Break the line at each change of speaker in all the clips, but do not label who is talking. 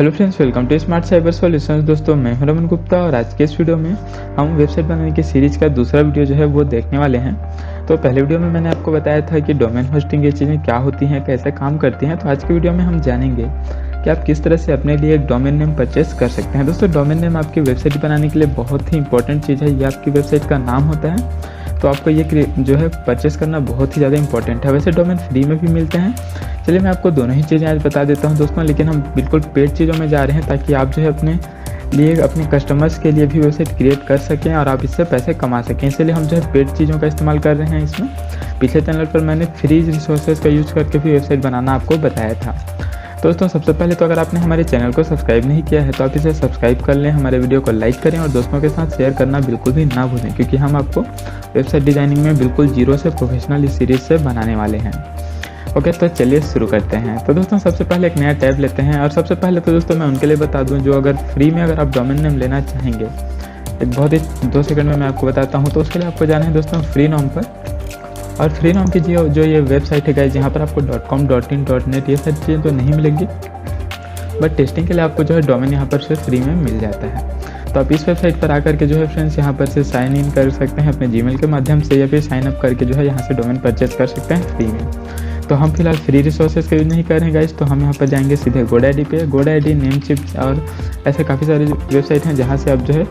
Hello friends, welcome to smart cyber solutions. दोस्तों, मैं हूं रमन गुप्ता और आज के इस वीडियो में हम वेबसाइट बनाने की सीरीज का दूसरा वीडियो जो है वो देखने वाले हैं। तो पहले वीडियो में मैंने आपको बताया था कि डोमेन होस्टिंग ये चीज़ें क्या होती हैं, कैसे काम करती हैं। तो आज के वीडियो में हम जानेंगे कि आप किस तरह से अपने लिए एक डोमेन नेम परचेस कर सकते हैं। दोस्तों, डोमेन नेम आपकी वेबसाइट बनाने के लिए बहुत ही इंपॉर्टेंट चीज़ है। ये आपकी वेबसाइट का नाम होता है, तो आपको ये जो है परचेस करना बहुत ही ज़्यादा इंपॉर्टेंट है। वैसे डोमेन फ्री में भी मिलते हैं। चलिए मैं आपको दोनों ही चीज़ें आज बता देता हूं दोस्तों, लेकिन हम बिल्कुल पेड चीज़ों में जा रहे हैं ताकि आप जो है अपने लिए अपने कस्टमर्स के लिए भी वेबसाइट क्रिएट कर सकें और आप इससे पैसे कमा सकें। इसलिए हम जो है पेड चीज़ों का इस्तेमाल कर रहे हैं इसमें। पिछले चैनल पर मैंने फ्री रिसोर्सेज का यूज़ करके भी वेबसाइट बनाना आपको बताया था। दोस्तों, सबसे पहले तो अगर आपने हमारे चैनल को सब्सक्राइब नहीं किया है तो आप इसे सब्सक्राइब कर लें, हमारे वीडियो को लाइक करें और दोस्तों के साथ शेयर करना बिल्कुल भी ना भूलें, क्योंकि हम आपको वेबसाइट डिज़ाइनिंग में बिल्कुल जीरो से प्रोफेशनल इस सीरीज़ से बनाने वाले हैं। ओके, तो चलिए शुरू करते हैं। तो दोस्तों, सबसे पहले एक नया टैब लेते हैं और सबसे पहले तो दोस्तों मैं उनके लिए बता दूं जो अगर फ्री में अगर आप डोमेन नेम लेना चाहेंगे, एक बहुत ही 2 सेकंड में मैं आपको बताता हूं। तो उसके लिए आपको जाना है दोस्तों फ्रीनोम पर, और फ्रीनोम की जो ये वेबसाइट है गाइस, यहाँ पर आपको .com, .in, .net ये सारी चीज़ें तो नहीं मिलेंगी, बट टेस्टिंग के लिए आपको जो है डोमेन यहाँ पर से फ्री में मिल जाता है। तो आप इस वेबसाइट पर आकर के जो है फ्रेंड्स यहाँ पर से साइन इन कर सकते हैं अपने जीमेल के माध्यम से, या फिर साइन अप करके जो है यहाँ से डोमेन परचेस कर सकते हैं फ्री में। तो हम फिलहाल फ्री रिसोर्सेज का यूज़ नहीं कर रहे हैं गाइस, तो हम यहाँ पर जाएंगे सीधे GoDaddy पे। GoDaddy, नेमचिप और ऐसे काफ़ी सारी वेबसाइट हैं जहाँ से आप जो है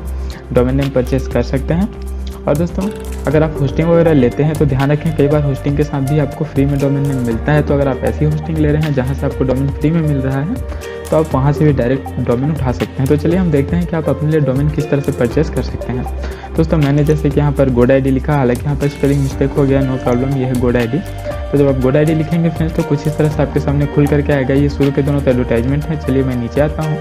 डोमेन नेम परचेस कर सकते हैं। और दोस्तों, अगर आप होस्टिंग वगैरह लेते हैं तो ध्यान रखें, कई बार होस्टिंग के साथ भी आपको फ्री में डोमेन नेम मिलता है। तो अगर आप ऐसी होस्टिंग ले रहे हैं जहाँ से आपको डोमेन फ्री में मिल रहा है तो आप वहाँ से भी डायरेक्ट डोमेन उठा सकते हैं। तो चलिए हम देखते हैं कि आप अपने लिए डोमेन किस तरह से परचेस कर सकते हैं। दोस्तों, मैंने जैसे कि यहाँ पर GoDaddy लिखा, हालांकि यहाँ पर स्पेलिंग मिस्टेक हो गया, नो प्रॉब्लम, ये है GoDaddy। तो जब आप GoDaddy लिखेंगे फ्रेंड्स तो कुछ इस तरह से आपके सामने खुल करके आएगा। ये शुरू के दोनों एडवर्टाइजमेंट है। चलिए मैं नीचे आता हूँ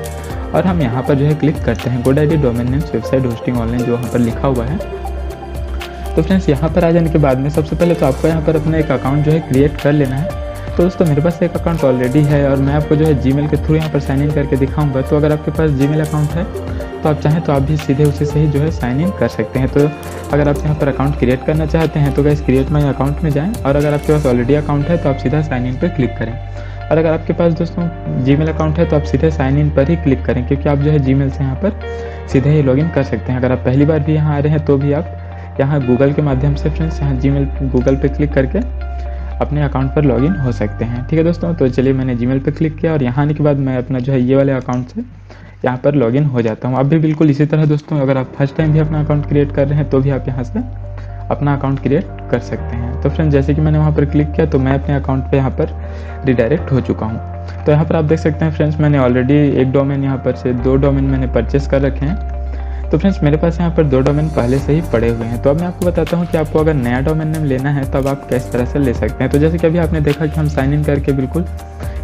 और हम यहाँ पर जो है क्लिक करते हैं GoDaddy domain names website hosting online, जो वहाँ पर लिखा हुआ है। तो फ्रेंड्स, यहाँ पर आ जाने के बाद में सबसे पहले तो आपको यहाँ पर अपना एक अकाउंट जो है क्रिएट कर लेना है। तो दोस्तों, मेरे पास एक अकाउंट ऑलरेडी है और मैं आपको जो है जीमेल के थ्रू यहाँ पर साइन इन करके दिखाऊंगा। तो अगर आपके पास जीमेल अकाउंट है तो आप चाहें तो आप भी सीधे उसी से ही जो है साइन इन कर सकते हैं। तो अगर आप यहाँ पर अकाउंट क्रिएट करना चाहते हैं तो गाइस क्रिएट माई अकाउंट में जाएँ, और अगर आपके पास ऑलरेडी अकाउंट है तो आप सीधा साइन इन पर क्लिक करें। और अगर आपके पास दोस्तों जीमेल अकाउंट है तो आप सीधे साइन इन पर ही क्लिक करें, क्योंकि आप जो है जीमेल से यहाँ पर सीधे ही लॉगिन कर सकते हैं। अगर आप पहली बार भी यहाँ आ रहे हैं तो भी आप यहाँ गूगल के माध्यम से फ्रेंड्स यहाँ जीमेल गूगल पे क्लिक करके अपने अकाउंट पर लॉगिन हो सकते हैं। ठीक है दोस्तों, तो चलिए मैंने जीमेल पे क्लिक किया और यहाँ आने के बाद मैं अपना जो है ये वाले अकाउंट से यहाँ पर लॉगिन हो जाता हूँ। अब भी बिल्कुल इसी तरह दोस्तों, अगर आप फर्स्ट टाइम भी अपना अकाउंट क्रिएट कर रहे हैं तो भी आप यहाँ से अपना अकाउंट क्रिएट कर सकते हैं। तो फ्रेंड्स, जैसे कि मैंने वहाँ पर क्लिक किया तो मैं अपने अकाउंट पे यहाँ पर रिडायरेक्ट हो चुका हूँ। तो यहाँ पर आप देख सकते हैं फ्रेंड्स, मैंने ऑलरेडी एक डोमेन यहाँ पर से 2 डोमेन मैंने परचेस कर रखे हैं। तो फ्रेंड्स, मेरे पास यहाँ पर 2 डोमेन पहले से ही पड़े हुए हैं। तो अब मैं आपको बताता हूँ कि आपको अगर नया डोमेन नेम लेना है तब आप किस तरह से ले सकते हैं। तो जैसे कि अभी आपने देखा कि हम साइन इन करके बिल्कुल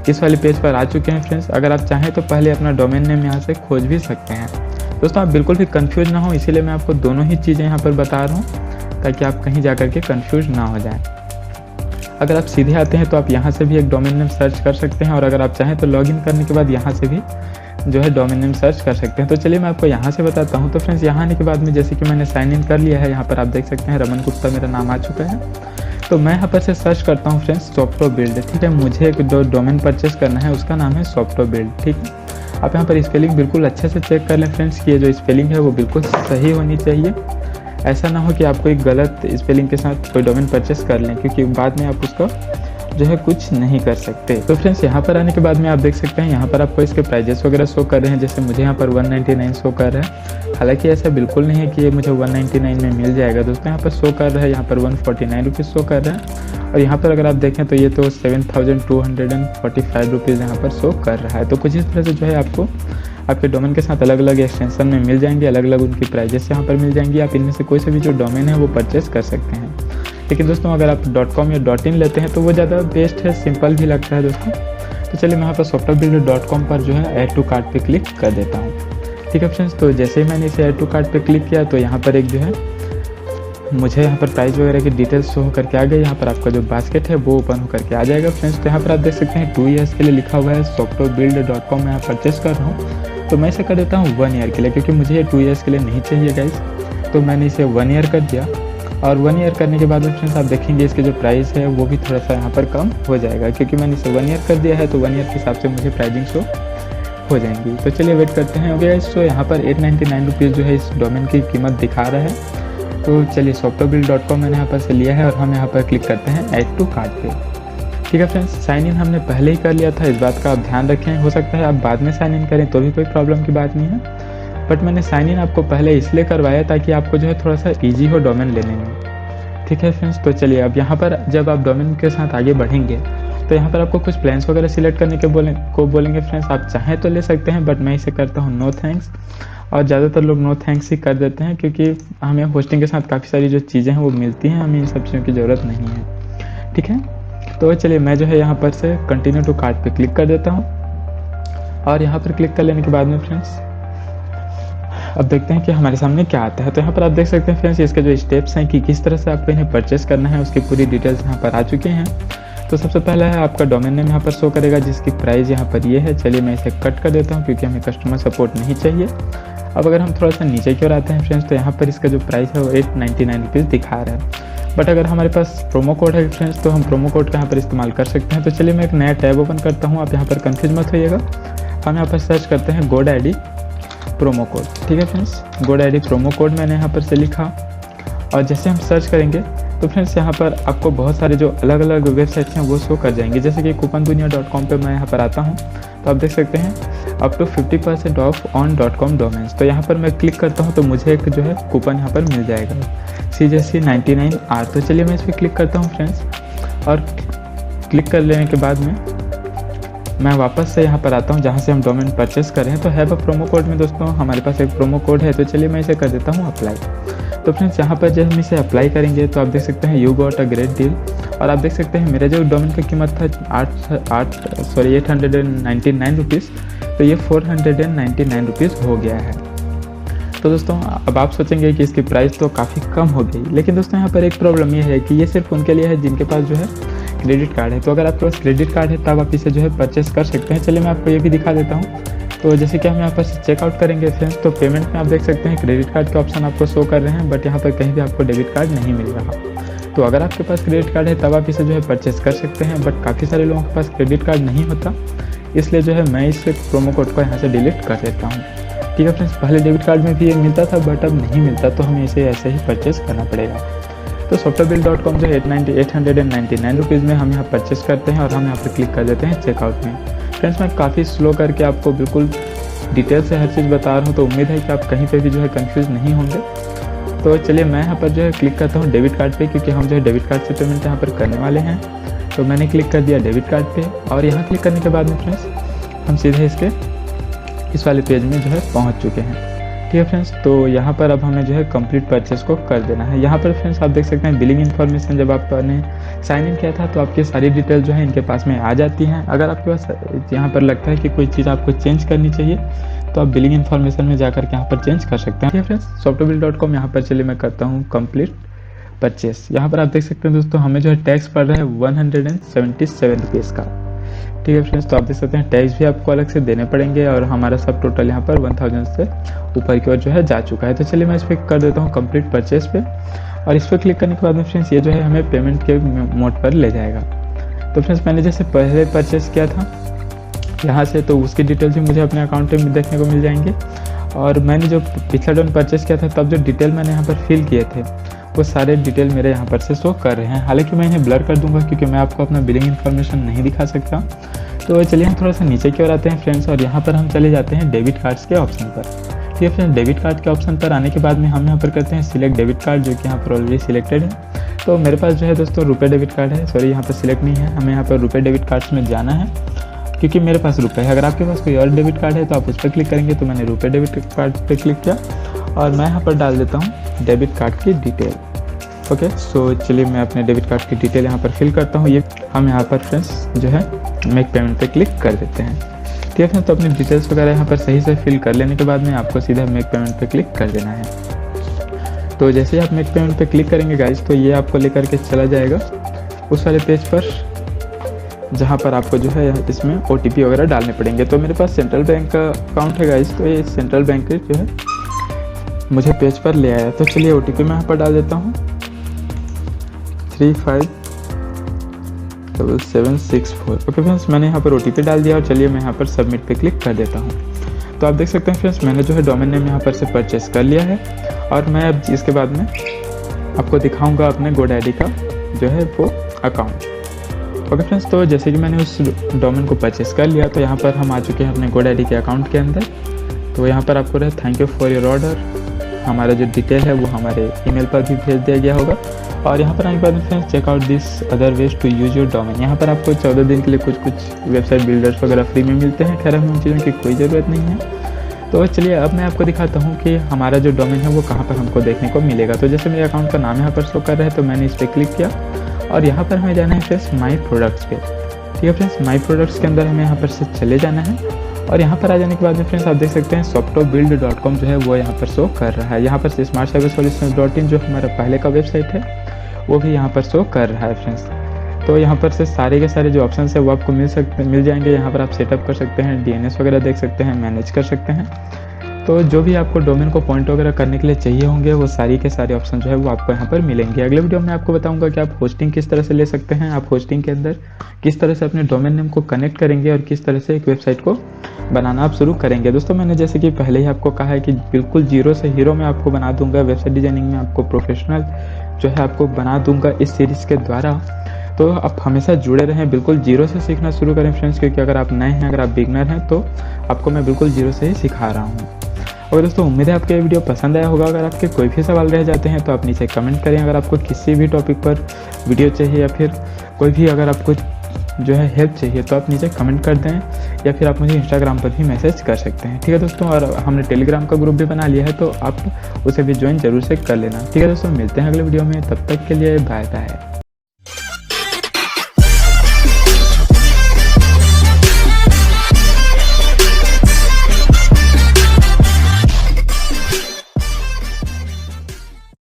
इस वाले पेज पर आ चुके हैं फ्रेंड्स। अगर आप चाहें तो पहले अपना डोमेन नेम यहाँ से खोज भी सकते हैं। दोस्तों, आप बिल्कुल भी कन्फ्यूज ना हो, इसीलिए मैं आपको दोनों ही चीज़ें यहाँ पर बता रहा हूँ ताकि आप कहीं जा कर के कन्फ्यूज ना हो जाए। अगर आप सीधे आते हैं तो आप यहाँ से भी एक डोमेन नेम सर्च कर सकते हैं, और अगर आप चाहें तो लॉगिन करने के बाद यहाँ से भी जो है डोमेन नेम सर्च कर सकते हैं। तो चलिए मैं आपको यहाँ से बताता हूँ। तो फ्रेंड्स, यहाँ आने के बाद में जैसे कि मैंने साइन इन कर लिया है, यहाँ पर आप देख सकते हैं रमन गुप्ता मेरा नाम आ चुका है। तो मैं यहाँ पर से सर्च करता हूँ फ्रेंड्स सॉफ्टवेयर बिल्ड। ठीक है, मुझे एक डोमेन परचेस करना है, उसका नाम है सॉफ्टवेयर बिल्ड। ठीक है, आप यहाँ पर स्पेलिंग बिल्कुल अच्छे से चेक कर लें फ्रेंड्स कि ये जो स्पेलिंग है वो बिल्कुल सही होनी चाहिए। ऐसा ना हो कि आप कोई गलत स्पेलिंग के साथ कोई डोमेन परचेस कर लें, क्योंकि बाद में आप उसका जो है कुछ नहीं कर सकते। तो फ्रेंड्स, यहाँ पर आने के बाद में आप देख सकते हैं यहाँ पर आपको इसके प्राइजेस वगैरह शो कर रहे हैं। जैसे मुझे यहाँ पर 199 शो कर रहा है, हालांकि ऐसा बिल्कुल नहीं है कि ये मुझे 199 में मिल जाएगा। दोस्तों, यहाँ पर शो कर रहा है, यहाँ पर 149 रुपीज़ शो कर रहा है, और यहाँ पर अगर आप देखें तो ये तो 7245 रुपीज़ यहाँ पर शो कर रहा है। तो कुछ इस तरह से जो है आपको आपके डोमेन के साथ अलग अलग एक्सटेंशन में मिल जाएंगे, अलग अलग उनकी प्राइजेस यहाँ पर मिल जाएंगी। आप इनमें से कोई से भी जो डोमेन है वो परचेस कर सकते हैं। लेकिन दोस्तों, अगर आप .com या .in लेते हैं तो वो ज़्यादा बेस्ट है, सिंपल भी लगता है दोस्तों। तो चलिए मैं यहाँ पर softwarebuilder.com पर जो है ऐड टू कार्ट पे क्लिक कर देता हूँ। ठीक है फ्रेंड्स, तो जैसे ही मैंने इसे ऐड टू कार्ट पे क्लिक किया तो यहाँ पर एक जो है मुझे यहाँ पर प्राइस वगैरह की डिटेल्स शो करके आ गई। यहाँ पर आपका जो बास्केट है वो ओपन होकर के आ जाएगा फ्रेंड्स। तो यहाँ पर आप देख सकते हैं 2 ईयर्स के लिए लिखा हुआ है, softwarebuilder.com में यहाँ परचेस कर रहा हूँ। तो मैं इसे कर देता हूँ 1 ईयर के लिए, क्योंकि मुझे ये 2 ईयर्स के लिए नहीं चाहिए गाइस। तो मैंने इसे 1 ईयर कर दिया, और 1 ईयर करने के बाद में फ्रेंड्स आप देखेंगे इसके जो प्राइस है वो भी थोड़ा सा यहाँ पर कम हो जाएगा, क्योंकि मैंने इसे 1 ईयर कर दिया है। तो 1 ईयर के हिसाब से मुझे प्राइसिंग शो हो जाएंगी। तो चलिए वेट करते हैं। ओके गाइस, तो यहाँ पर 899 रुपीज़ जो है इस डोमेन की कीमत दिखा रहा है। तो चलिए softwarebuild.com मैंने यहाँ पर से लिया है और हम यहाँ पर क्लिक करते हैं ऐड टू कार्ट पे। ठीक है फ्रेंड्स, साइन इन हमने पहले ही कर लिया था, इस बात का आप ध्यान रखें। हो सकता है आप बाद में साइन इन करें तो भी कोई प्रॉब्लम की बात नहीं है, बट मैंने साइन इन आपको पहले इसलिए करवाया ताकि आपको जो है थोड़ा सा ईजी हो डोमेन लेने में। ठीक है फ्रेंड्स, तो चलिए अब यहाँ पर जब आप डोमेन के साथ आगे बढ़ेंगे तो यहाँ पर आपको कुछ प्लान्स वगैरह सिलेक्ट करने के बोलेंगे फ्रेंड्स। आप चाहें तो ले सकते हैं, बट मैं इसे करता हूँ नो थैंक्स, और ज़्यादातर लोग नो थैंक्स ही कर देते हैं क्योंकि हमें होस्टिंग के साथ काफ़ी सारी जो चीज़ें हैं वो मिलती हैं, हमें इन सब चीज़ों की ज़रूरत नहीं है। ठीक है, तो चलिए मैं जो है यहाँ पर से कंटिन्यू टू कार्ट पे क्लिक कर देता हूँ, और यहाँ पर क्लिक कर लेने के बाद में फ्रेंड्स अब देखते हैं कि हमारे सामने क्या आता है। तो यहाँ पर आप देख सकते हैं फ्रेंड्स इसके जो स्टेप्स हैं कि किस तरह से आपको इन्हें परचेस करना है, उसकी पूरी डिटेल्स यहाँ पर आ चुके हैं। तो सबसे पहला है आपका डोमेन नेम यहाँ पर शो करेगा जिसकी प्राइस यहाँ पर ये है। चलिए मैं इसे कट कर देता हूँ क्योंकि हमें कस्टमर सपोर्ट नहीं चाहिए। अब अगर हम थोड़ा सा नीचे की ओर आते हैं फ्रेंड्स तो यहाँ पर इसका जो प्राइस है वो 899 रुपीज़ दिखा रहा है, बट अगर हमारे पास प्रोमो कोड है फ्रेंड्स तो हम प्रोमो कोड का यहाँ पर इस्तेमाल कर सकते हैं। तो चलिए मैं एक नया टैब ओपन करता हूँ, आप यहाँ पर कन्फ्यूज मत होइएगा। हम यहाँ पर सर्च करते हैं GoDaddy प्रोमो कोड। ठीक है फ्रेंड्स, GoDaddy प्रोमो कोड मैंने यहाँ पर से लिखा, और जैसे हम सर्च करेंगे तो फ्रेंड्स यहाँ पर आपको बहुत सारे जो अलग अलग वेबसाइट्स हैं वो शो कर जाएंगे। जैसे कि coupondunia.com पे मैं यहाँ पर आता हूँ तो आप देख सकते हैं up to 50% off on .com domains. तो यहाँ पर मैं क्लिक करता हूँ तो मुझे एक जो है कूपन यहाँ पर मिल जाएगा CJC 99R। तो चलिए मैं इस पर क्लिक करता हूँ फ्रेंड्स, और क्लिक कर लेने के बाद में मैं वापस से यहाँ पर आता हूँ जहाँ से हम डोमेन परचेस कर रहे हैं। तो हैव अ प्रोमो कोड में दोस्तों हमारे पास एक प्रोमो कोड है, तो चलिए मैं इसे कर देता हूँ अप्लाई। तो फ्रेंड्स यहाँ पर जब हम इसे अप्लाई करेंगे तो आप देख सकते हैं you got a great deal, और आप देख सकते हैं मेरा जो डोमेन की कीमत था 899 रुपीज़, तो ये 499 रुपीज़ हो गया है। तो दोस्तों अब आप सोचेंगे कि इसकी प्राइस तो काफ़ी कम हो गई, लेकिन दोस्तों यहाँ पर एक प्रॉब्लम ये है कि ये सिर्फ उनके लिए है जिनके पास जो है क्रेडिट कार्ड है। तो अगर आपके पास क्रेडिट कार्ड है तब आप इसे जो है परचेस कर सकते हैं। चलिए मैं आपको ये भी दिखा देता हूँ। तो जैसे कि हम यहाँ पर चेकआउट करेंगे फ्रेंड्स तो पेमेंट में आप देख सकते हैं क्रेडिट कार्ड के ऑप्शन आपको शो कर रहे हैं, बट यहाँ पर कहीं भी आपको डेबिट कार्ड नहीं मिल रहा। तो अगर आपके पास क्रेडिट कार्ड है तब आप इसे जो है परचेस कर सकते हैं, बट काफ़ी सारे लोगों के पास क्रेडिट कार्ड नहीं होता, इसलिए जो है मैं इस प्रोमो कोड को यहाँ से डिलीट कर देता हूँ। ठीक है फ्रेंड्स, पहले डेबिट कार्ड में भी ये मिलता था बट अब नहीं मिलता, तो हमें इसे ऐसे ही परचेस करना पड़ेगा। तो softwarebuild.com जो 899 रुपीज़ में हम यहाँ परचेस करते हैं और हम यहाँ पर क्लिक कर देते हैं चेकआउट में। फ्रेंड्स मैं काफ़ी स्लो करके आपको बिल्कुल डिटेल से हर चीज़ बता रहा हूँ, तो उम्मीद है कि आप कहीं पे भी जो है कंफ्यूज नहीं होंगे। तो चलिए मैं यहाँ पर जो है क्लिक करता हूँ डेबिट कार्ड पे, क्योंकि हम जो है डेबिट कार्ड से पेमेंट यहाँ पर करने वाले हैं। तो मैंने क्लिक कर दिया डेबिट कार्ड पे, और यहाँ क्लिक करने के बाद में फ्रेंड्स हम सीधे इसके इस वाले पेज में जो है पहुँच चुके हैं। ठीक है फ्रेंड्स, तो यहाँ पर अब हमें जो है कंप्लीट परचेस को कर देना है। यहाँ पर फ्रेंड्स आप देख सकते हैं बिलिंग इन्फॉर्मेशन, जब आपने साइन इन किया था तो आपकी सारी डिटेल जो है इनके पास में आ जाती हैं। अगर आपके पास यहाँ पर लगता है कि कोई चीज़ आपको चेंज करनी चाहिए तो आप बिलिंग इन्फॉर्मेशन में जाकर के यहाँ पर चेंज कर सकते हैं। ठीक है फ्रेंड्स, softwarebuild.com यहाँ पर चलिए मैं करता हूँ कंप्लीट परचेस। यहाँ पर आप देख सकते हैं दोस्तों हमें जो है टैक्स पड़ रहा है 177 रुपीज़ का। ठीक है फ्रेंड्स, तो आप देख सकते हैं टैक्स भी आपको अलग से देने पड़ेंगे, और हमारा सब टोटल यहाँ पर 1000 से ऊपर की ओर जो है जा चुका है। तो चलिए मैं इस पर कर देता हूँ कंप्लीट परचेस पे, और इस पर क्लिक करने के बाद में फ्रेंड्स ये जो है हमें पेमेंट के मोड पर ले जाएगा। तो फ्रेंड्स मैंने जैसे पहले परचेस किया था यहाँ से, तो उसकी डिटेल्स भी मुझे अपने अकाउंट में देखने को मिल जाएंगे, और मैंने जो पिछला डोमेन परचेस किया था तब जो डिटेल मैंने यहाँ पर फिल किए थे वो सारे डिटेल मेरे यहाँ पर से शो कर रहे हैं। हालांकि मैं इन्हें ब्लर कर दूंगा क्योंकि मैं आपको अपना बिलिंग इन्फॉर्मेशन नहीं दिखा सकता। तो चलिए हम थोड़ा सा नीचे की ओर आते हैं फ्रेंड्स, और यहाँ पर हम चले जाते हैं डेबिट कार्ड्स के ऑप्शन पर। ठीक है फ्रेंड्स, डेबिट कार्ड के ऑप्शन पर आने के बाद में हम यहाँ पर करते हैं सिलेक्ट डेबिट कार्ड, जो कि यहाँ पर ऑलरेडी सिलेक्टेड है। तो मेरे पास जो है दोस्तों रुपए डेबिट कार्ड है, सॉरी यहाँ पर सिलेक्ट नहीं है, हमें यहाँ पर रुपए डेबिट कार्ड्स में जाना है क्योंकि मेरे पास रुपए है। अगर आपके पास कोई और डेबिट कार्ड है तो आप उस पर क्लिक करेंगे। तो मैंने रुपए डेबिट कार्ड पर क्लिक किया, और मैं यहाँ पर डाल देता हूँ डेबिट कार्ड की डिटेल। ओके, सो चलिए मैं अपने डेबिट कार्ड की डिटेल यहाँ पर फिल करता हूँ। ये हम यहाँ पर फ्रेंड्स जो है मेक पेमेंट पे क्लिक कर देते हैं। ठीक है फ्रेंड्स, तो अपनी डिटेल्स वगैरह यहाँ पर सही से फिल कर लेने के बाद में आपको सीधा मेक पेमेंट पे क्लिक कर देना है। तो जैसे ही आप मेक पेमेंट पे क्लिक करेंगे गाइज, तो ये आपको लेकर के चला जाएगा उस वाले पेज पर जहाँ पर आपको जो है इसमें OTP वगैरह डालने पड़ेंगे। तो मेरे पास सेंट्रल बैंक का अकाउंट है गाइज, तो ये सेंट्रल बैंक जो है मुझे पेज पर ले आया। तो चलिए OTP मैं यहाँ पर डाल देता हूँ 35 7764। ओके फ्रेंड्स, मैंने यहाँ पर OTP डाल दिया और चलिए मैं यहाँ पर सबमिट पे क्लिक कर देता हूँ। तो आप देख सकते हैं फ्रेंड्स, मैंने जो है डोमेन नेम यहाँ पर से परचेस कर लिया है और मैं अब इसके बाद में आपको दिखाऊंगा अपने GoDaddy का जो है वो अकाउंट। ओके फ्रेंड्स, तो जैसे कि मैंने उस डोमेन को परचेस कर लिया तो यहाँ पर हम आ चुके हैं अपने GoDaddy के अकाउंट के अंदर। तो यहाँ पर आपको thank you for your order, हमारा जो डिटेल है वो हमारे ईमेल पर भी भेज दिया गया होगा। और यहाँ पर आने के बाद friends check out this other ways to use your domain. यहाँ पर आपको 14 दिन के लिए कुछ वेबसाइट बिल्डर्स वगैरह फ्री में मिलते हैं। खैर हमें उन चीज़ों की कोई ज़रूरत नहीं है। तो चलिए अब मैं आपको दिखाता हूँ कि हमारा जो डोमेन है वो कहाँ पर हमको देखने को मिलेगा। तो जैसे मेरे अकाउंट का नाम यहाँ पर शो कर रहा है तो मैंने इस पर क्लिक किया और यहाँ पर हमें जाना है फ्रेंड्स माई प्रोडक्ट्स पे। ठीक है फ्रेंड्स, माई प्रोडक्ट्स के अंदर हमें यहाँ पर से चले जाना है और यहाँ पर आ जाने के बाद में फ्रेंड्स आप देख सकते हैं softopbuild.com जो है वो यहाँ पर शो कर रहा है। यहाँ पर से smartcybersolutions.in जो हमारा पहले का वेबसाइट है वो भी यहाँ पर शो कर रहा है फ्रेंड्स। तो यहाँ पर से सारे के सारे जो ऑप्शन है वो आपको मिल जाएंगे। यहाँ पर आप सेटअप कर सकते हैं, DNS वगैरह देख सकते हैं, मैनेज कर सकते हैं। तो जो भी आपको डोमेन को पॉइंट वगैरह करने के लिए चाहिए होंगे वो सारी के सारे ऑप्शन जो है वो आपको यहाँ पर मिलेंगे। अगले वीडियो में आपको बताऊंगा कि आप होस्टिंग किस तरह से ले सकते हैं, आप होस्टिंग के अंदर किस तरह से अपने डोमेन नेम को कनेक्ट करेंगे और किस तरह से एक वेबसाइट को बनाना आप शुरू करेंगे। दोस्तों मैंने जैसे कि पहले ही आपको कहा है कि बिल्कुल जीरो से हीरो में आपको बना दूंगा, वेबसाइट डिजाइनिंग में आपको प्रोफेशनल जो है आपको बना दूंगा इस सीरीज़ के द्वारा। तो आप हमेशा जुड़े रहें, बिल्कुल जीरो से सीखना शुरू करें फ्रेंड्स, क्योंकि अगर आप नए हैं, अगर आप बिगनर हैं तो आपको मैं बिल्कुल जीरो से ही सिखा रहा हूँ। और दोस्तों उम्मीद है आपको ये वीडियो पसंद आया होगा। अगर आपके कोई भी सवाल रह जाते हैं तो आप नीचे कमेंट करें। अगर आपको किसी भी टॉपिक पर वीडियो चाहिए या फिर कोई भी अगर आपको जो है हेल्प चाहिए तो आप नीचे कमेंट कर दें या फिर आप मुझे इंस्टाग्राम पर भी मैसेज कर सकते हैं। ठीक है दोस्तों, और हमने टेलीग्राम का ग्रुप भी बना लिया है तो आप उसे भी ज्वाइन जरूर से कर लेना। ठीक है दोस्तों, मिलते हैं अगले वीडियो में, तब तक के लिए बाय बाय।